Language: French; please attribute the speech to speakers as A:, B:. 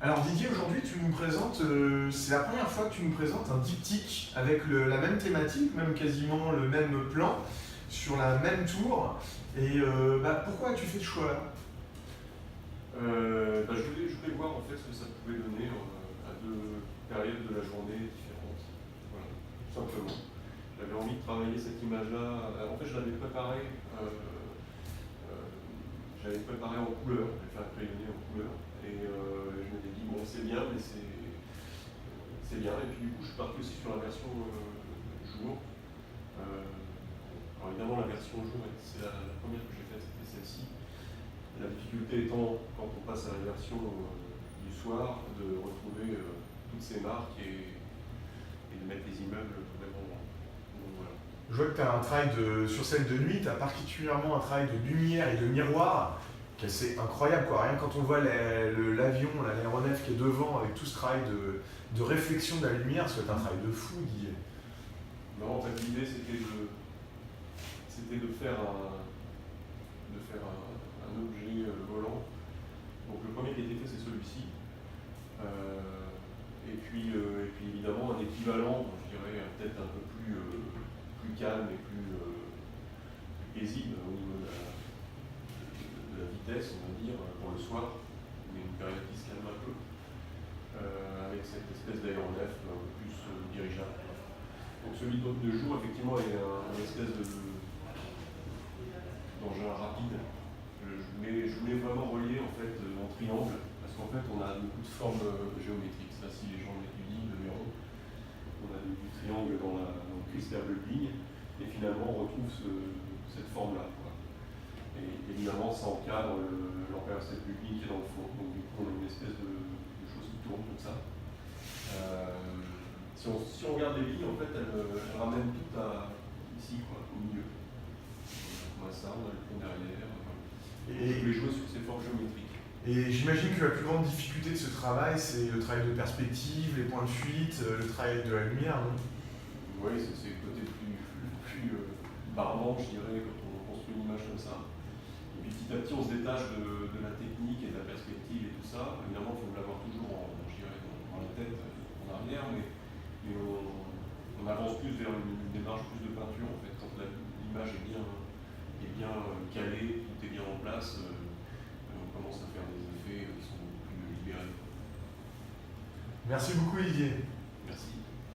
A: Alors Didier, aujourd'hui tu nous présentes, c'est la première fois que tu nous présentes un diptyque avec la même thématique, même quasiment le même plan, sur la même tour. Et pourquoi as-tu fait ce choix-là?
B: Je voulais voir en fait ce que ça pouvait donner à deux périodes de la journée différentes. Voilà, tout simplement. J'avais envie de travailler cette image-là. En fait, je l'avais préparée. J'avais préparé en couleur, j'avais fait un crayonné en couleur. Et je m'étais dit, bon, c'est bien, mais c'est bien. Et puis du coup, je suis parti aussi sur la version jour. Alors évidemment, la version jour, c'est la première que j'ai faite, c'était celle-ci. La difficulté étant, quand on passe à la version du soir, de retrouver toutes ces marques et de mettre les immeubles complètement droits. Donc voilà.
A: Je vois que tu as un travail sur celle de nuit, tu as particulièrement un travail de lumière et de miroir, qui est assez incroyable, quoi. Rien que quand on voit l'avion, l'aéronef qui est devant, avec tout ce travail de réflexion de la lumière, ça va être un travail de fou, Didier.
B: Non, en fait, l'idée c'était de faire un objet volant. Donc le premier qui a été fait, c'est celui-ci. Et puis évidemment un équivalent, je dirais peut-être un peu plus calme et plus paisible au niveau de la vitesse, on va dire, pour le soir. Il y a une période qui se calme un peu, avec cette espèce d'aéronef un peu plus dirigeable. Donc celui de jour, effectivement, est un espèce d'engin rapide. Je voulais vraiment relier en fait en triangle, parce qu'en fait on a beaucoup de formes géométriques. Ça, si les gens l'étudient, le verront. On a du triangle dans le cristal de ligne, et finalement on retrouve cette forme-là. Et évidemment, ça encadre l'empérial de ligne qui est dans le fond. Donc du coup, on a une espèce de chose qui tourne comme ça. Si on regarde les lignes, en fait, elles ramènent tout ici, au milieu. On a ça, on a le pont derrière. Je voulais jouer sur ces formes géométriques.
A: Et j'imagine que la plus grande difficulté de ce travail, c'est le travail de perspective, les points de fuite, le travail de la lumière, non?
B: Oui, c'est le côté plus barbant, je dirais, quand on construit une image comme ça. Et puis petit à petit, on se détache de la technique et de la perspective et tout ça. Évidemment, il faut l'avoir toujours je dirais, dans la tête, en arrière, mais on avance plus vers une démarche plus de peinture, en fait. Quand l'image est bien calée, tout est bien en place, on commence à faire des effets qui sont beaucoup plus libérés.
A: Merci beaucoup, Didier.